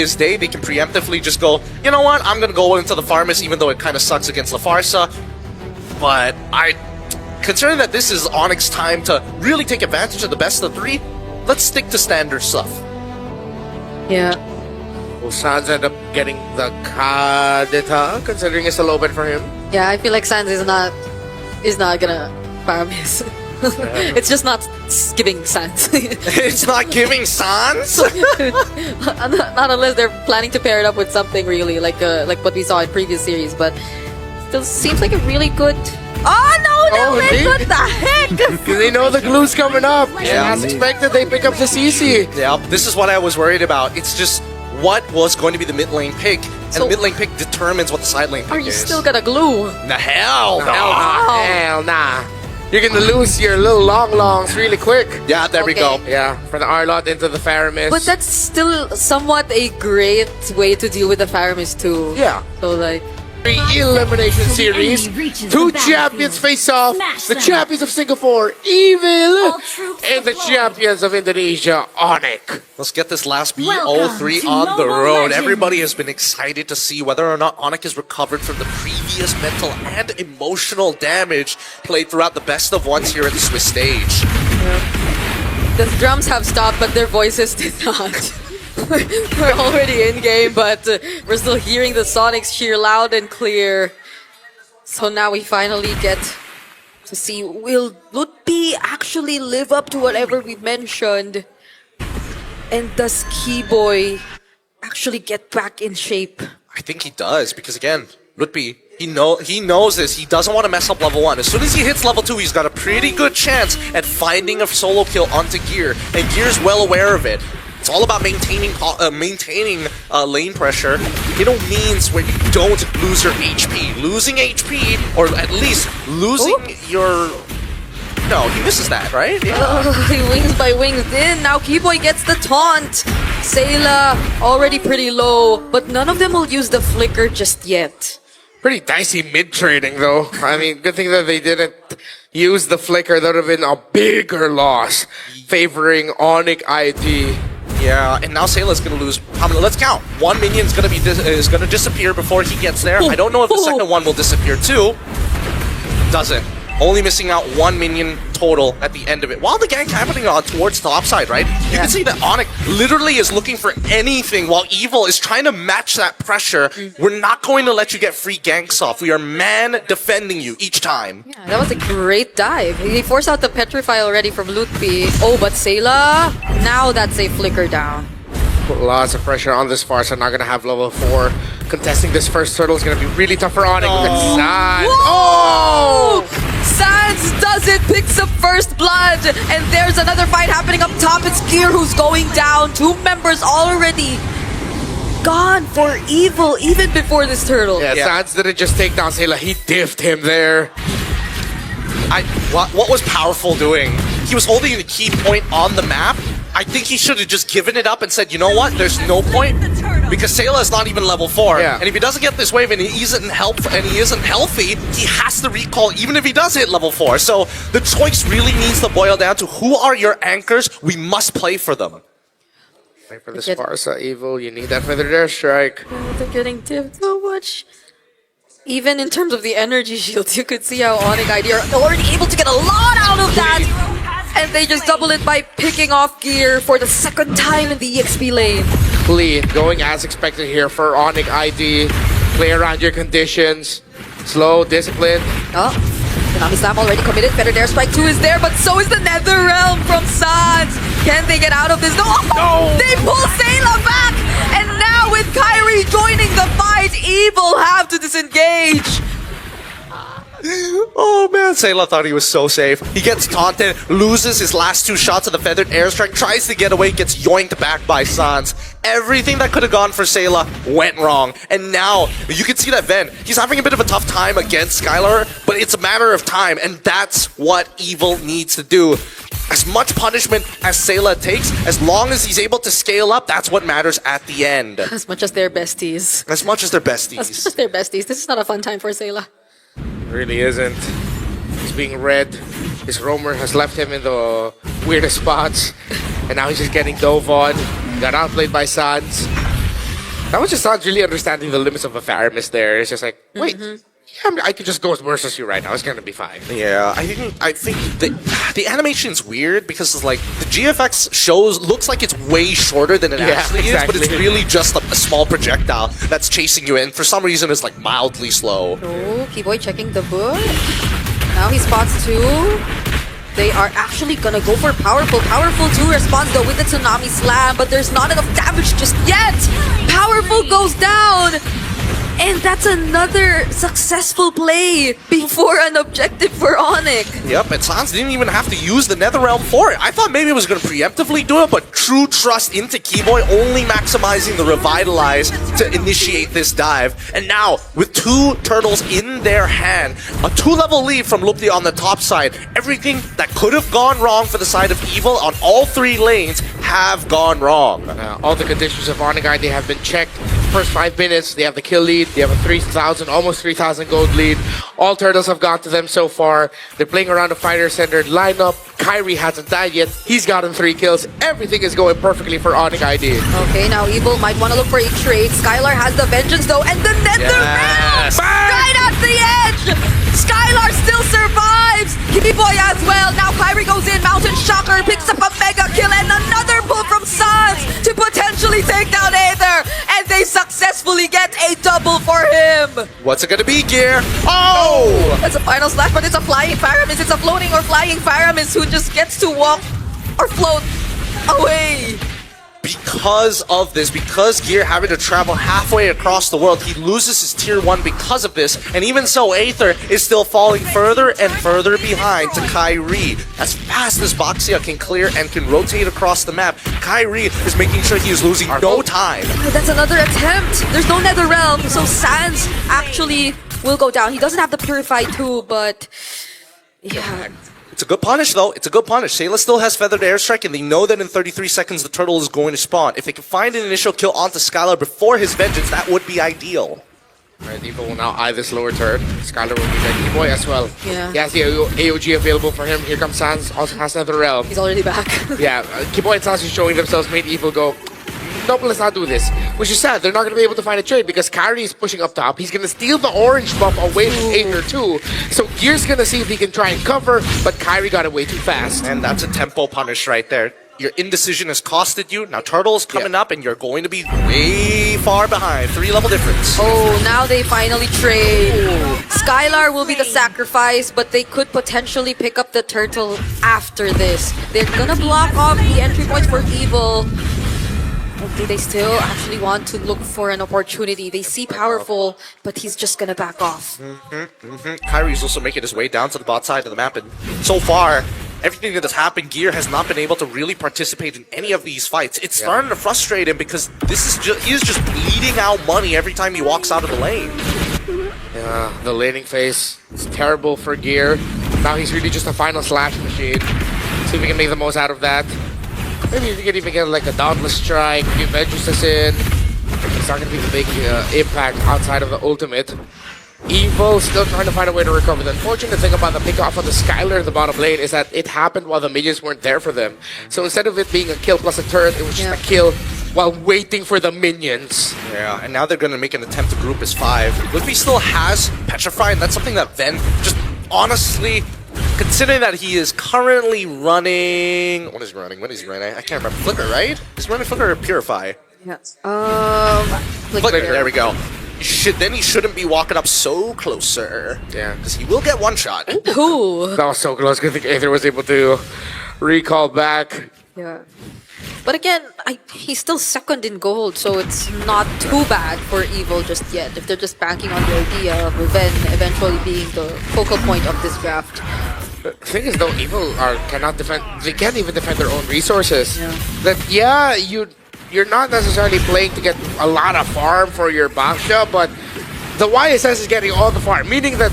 his day, they can preemptively just go, you know what, I'm gonna go into the Farmus even though it kind of sucks against Lafarsa. But considering that this is Onyx's time to really take advantage of the best of three, let's stick to standard stuff. Yeah. Will Sans end up getting the Kadita, considering it's a low bit for him? Yeah, I feel like Sans is not gonna Paramis. It's just not giving Sans. It's not giving Sans? Not unless they're planning to pair it up with something really like what we saw in previous series, but still seems like a really good. Oh no, indeed. what the heck? Because they know the glue's coming up. Yeah. As expected, they pick up the CC. Yeah, this is what I was worried about. It's just what was going to be the mid lane pick, and So- the mid lane pick determines what the side lane pick Are you is. still gonna glue? The hell? Hell nah. You're gonna lose your little longs really quick. Yeah, there we go. Yeah, for the Arlot into the Faramis. But that's still somewhat a great way to deal with the Faramis too. yeah. So like, Elimination series. Two champions face off. The champions of Singapore, Evil, and the champions of Indonesia, Onic. Let's get this last BO3 on the road. Everybody has been excited to see whether or not Onic has recovered from the previous mental and emotional damage played throughout the best of ones here at the Swiss stage. the drums have stopped, but their voices did not. We're already in game, but we're still hearing the Sonics cheer loud and clear. So now we finally get to see, will Lutpi actually live up to whatever we mentioned? And does Keyboy actually get back in shape? I think he does, because again, Lutpi, he knows this. He doesn't want to mess up level 1. As soon as he hits level 2, he's got a pretty good chance at finding a solo kill onto Gear, and Gear's well aware of it. It's all about maintaining lane pressure. It all means when you don't lose your HP. Losing HP, or at least losing your... No, he misses that, right? Yeah. Wings by wings in. Now Keyboy gets the taunt. Sayla already pretty low, but none of them will use the flicker just yet. Pretty dicey mid-trading, though. I mean, good thing that they didn't use the flicker. That would have been a bigger loss, favoring Onic ID. Yeah, and now Sayla's gonna lose. How many? Let's count. One minion's gonna gonna disappear before he gets there. I don't know if the second one will disappear too. Doesn't. Only missing out one minion total at the end of it. While the gank's happening on towards the upside, right? You can see that Onic literally is looking for anything while Evil is trying to match that pressure. We're not going to let you get free ganks off. We are man defending you each time. Yeah, that was a great dive. He forced out the Petrify already from Lutpi. Oh, but Sayla, now that's a flicker down. Lots of pressure on this Farsa. Not gonna have level 4. Contesting this first turtle is gonna be really tough for Onic. Look at Sans. Oh! Sans does it, picks up first blood, and there's another fight happening up top. It's Gear who's going down. 2 members already gone for Evil even before this turtle. Yeah, Sans didn't just take down Sayla, he diffed him there. What was Powerful doing? He was holding the key point on the map. I think he should have just given it up and said, you know what, there's no point, because Sayla is not even level 4. Yeah. And if he doesn't get this wave and he isn't healthy, he has to recall even if he does hit level 4. So the choice really needs to boil down to who are your anchors. We must play for them. Play for this Farsa, Evil. You need that feather air strike. Oh, they're getting tipped so much. Even in terms of the energy shields, you could see how Onic ID are already able to get a lot out of that. And they just double it by picking off Gear for the second time in the EXP lane. Clean, going as expected here for Onic ID. Play around your conditions. Slow, disciplined. Oh, Konami Slam already committed. Feather Dare Strike 2 is there, but so is the Nether Realm from Sans. Can they get out of this? No! They pull Sayla back! And now with Kyrie joining the fight, Evil have to disengage. Oh man, Sayla thought he was so safe. He gets taunted, loses his last 2 shots of the Feathered Airstrike, tries to get away, gets yoinked back by Sans. Everything that could have gone for Sayla went wrong. And now, you can see that Ven, he's having a bit of a tough time against Skylar, but it's a matter of time, and that's what Evil needs to do. As much punishment as Sayla takes, as long as he's able to scale up, that's what matters at the end. As much as they're besties. As much as they're besties. As much as they're besties. This is not a fun time for Sayla. Really isn't. He's being read. His roamer has left him in the weirdest spots. And now he's just getting dove on. Got outplayed by Sans. That was just not really understanding the limits of a Faramis there. It's just like, wait, yeah, I could just go versus you right now. It's gonna be fine. Yeah, I think the animation's weird because like the GFX looks like it's way shorter than it actually is, but it's really just a small projectile that's chasing you, and for some reason it's like mildly slow. Oh, Keyboy checking the book. Now he spots 2. They are actually gonna go for Powerful. Powerful 2 responds though with the Tsunami Slam, but there's not enough damage just yet. Powerful goes down. And that's another successful play before an objective for onic. Yep, and Sans didn't even have to use the Netherrealm for it. I thought maybe it was going to preemptively do it, but true trust into Keyboy, only maximizing the Revitalize to initiate this dive. And now, with 2 turtles in their hand, a 2-level lead from Lupti on the top side, everything that could have gone wrong for the side of Evil on all 3 lanes have gone wrong. All the conditions of Onic, they have been checked. First 5 minutes, they have the kill lead. They have a 3,000, almost 3,000 gold lead. All turtles have got to them so far. They're playing around a fighter-centered lineup. Kyrie hasn't died yet. He's gotten 3 kills. Everything is going perfectly for Onic ID. Okay, now Evil might want to look for a trade. Skylar has the Vengeance though, and the Netherrealm! Right at the edge! Skylar still survives! Keyboy as well. Now Kyrie goes in. Mountain Shocker picks up a mega kill and another pull from Sans to potentially take down Aether. And they successfully get a double for him. What's it gonna be, Gear? Oh! That's a final slash, but it's a flying Faramis. It's a floating or flying Faramis who just gets to walk or float away. Because of this, because Gear having to travel halfway across the world, he loses his tier 1 because of this, and even so, Aether is still falling further and further behind to Kyrie. As fast as Boxia can clear and can rotate across the map, Kyrie is making sure he is losing no time. That's another attempt. There's no Netherrealm, so Sans actually will go down. He doesn't have the Purify too, but yeah. It's a good punish, though. It's a good punish. Sayla still has Feathered Airstrike, and they know that in 33 seconds the turtle is going to spawn. If they can find an initial kill onto Skylar before his Vengeance, that would be ideal. Alright, Evil will now eye this lower turret. Skylar will be there. Keyboy as well. Yeah. He has the AOG available for him. Here comes Sans. Also has Netherrealm. He's already back. Yeah, Keyboy and Sans are showing themselves, made Evil go, nope, let's not do this. Which is sad. They're not going to be able to find a trade because Kyrie is pushing up top. He's going to steal the orange buff away from Aether too. So Gear's going to see if he can try and cover, but Kyrie got away too fast. And that's a tempo punish right there. Your indecision has costed you. Now Turtle's coming up, and you're going to be way far behind. 3-level difference. Oh, now they finally trade. Skylar will be the sacrifice, but they could potentially pick up the turtle after this. They're gonna block off the entry points for Evil. Do they still actually want to look for an opportunity? They see Powerful, but he's just gonna back off. Kyrie's also making his way down to the bot side of the map, and so far, everything that has happened, Gear has not been able to really participate in any of these fights. It's starting to frustrate him because he is just bleeding out money every time he walks out of the lane. Yeah, the laning phase is terrible for Gear. Now he's really just a final slash machine. See if we can make the most out of that. Maybe you can even get like a Dauntless Strike, you Vengeance in. It's not going to be the big impact outside of the ultimate. Evil still trying to find a way to recover. The unfortunate thing about the pickoff of the Skylar in the bottom lane is that it happened while the minions weren't there for them. So instead of it being a kill plus a turret, it was just a kill while waiting for the minions. Yeah, and now they're going to make an attempt to group as 5. Luffy still has Petrify, and that's something that Ven just honestly, considering that he is currently running... What is he running? What is he running? I can't remember. Flicker, right? He's running Flicker or Purify? Yeah. Flicker, there we go. Then he shouldn't be walking up so closer. Yeah, because he will get one shot. Ooh. That was so close. I think Aether was able to recall back. Yeah. But again, he's still second in gold, so it's not too bad for Evil just yet. If they're just banking on the idea of Ven eventually being the focal point of this draft. The thing is, though, Evil cannot defend. They can't even defend their own resources. Yeah. You're not necessarily playing to get a lot of farm for your Baksha, but the YSS is getting all the farm, meaning that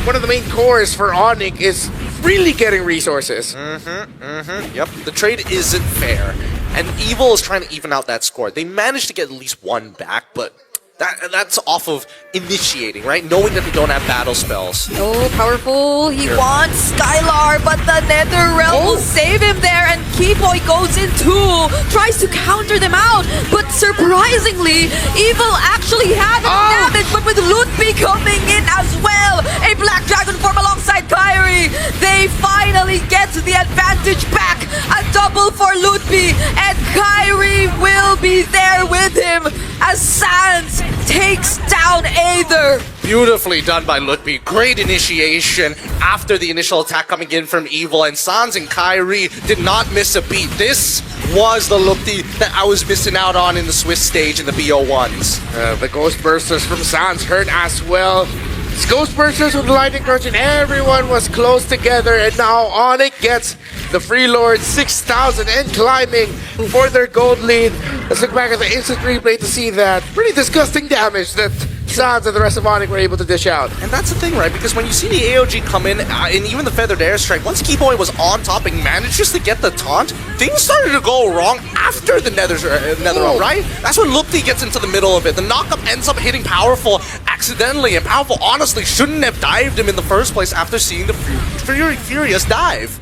one of the main cores for onic is really getting resources. Yep, the trade isn't fair, and Evil is trying to even out that score. They managed to get at least one back, but That's off of initiating, right? Knowing that they don't have battle spells. Oh, powerful. He wants Skylar, but the Nether Realm will save him there, and Keyboy goes in too, tries to counter them out, but surprisingly, Evil actually had the damage, but with Lutby coming in as well, a Black Dragon form alongside Kyrie, they finally get the advantage back, a double for Lutby, and Kyrie will be there with him as Sans takes down Aether. Beautifully done by Lutby. Great initiation after the initial attack coming in from Evil, and Sans and Kyrie did not miss a beat. This was the Lutby that I was missing out on in the Swiss stage in the BO1s. The Ghost Bursters from Sans hurt as well. It's Ghost Bursters with Lightning Crunch, and everyone was close together, and now onic gets the Free Lord 6,000 and climbing for their gold lead. Let's look back at the instant replay to see that pretty disgusting damage that Sans and the rest of onic were able to dish out. And that's the thing, right? Because when you see the AOG come in, and even the Feathered Airstrike, once Keyboy was on top and managed just to get the taunt, things started to go wrong after the Nether Realm, right? That's when Lupti gets into the middle of it. The knockup ends up hitting Powerful accidentally, and Powerful honestly shouldn't have dived him in the first place after seeing the Furious dive.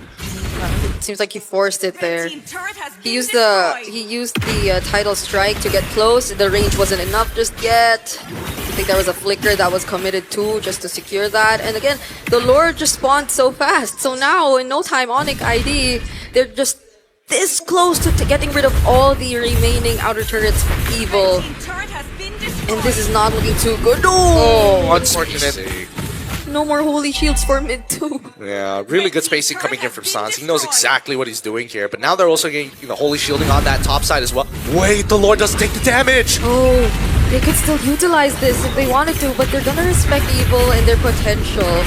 It seems like he forced it there. He used the tidal strike to get close. The range wasn't enough just yet. I think there was a flicker that was committed too, just to secure that. And again, the Lord just spawned so fast. So now, in no time, onic ID, they're just this close to getting rid of all the remaining outer turrets from Evil. And this is not looking too good. Oh, unfortunate. No more holy shields for mid too. Yeah, really good spacing coming in from Sans. He knows exactly what he's doing here, but now they're also getting holy shielding on that top side as well. Wait, the Lord doesn't take the damage! Oh, they could still utilize this if they wanted to, but they're gonna respect Evil and their potential.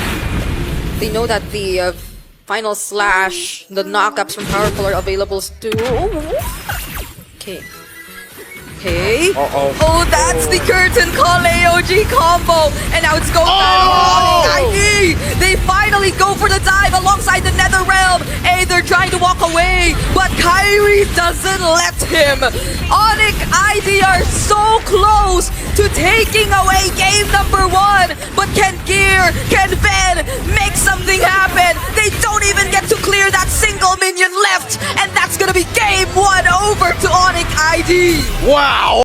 They know that the final slash, the knockups from Powerful are available too. Okay. Okay. Oh, that's the curtain call AOG combo. And now it's go time for onic ID. They finally go for the dive alongside the Nether Realm. They're trying to walk away, but Kyrie doesn't let him. onic ID are so close to taking away game number 1. But can Gear, can Ben make something happen? They don't even get to clear that single minion left. And that's gonna be game 1 over to onic ID. Wow!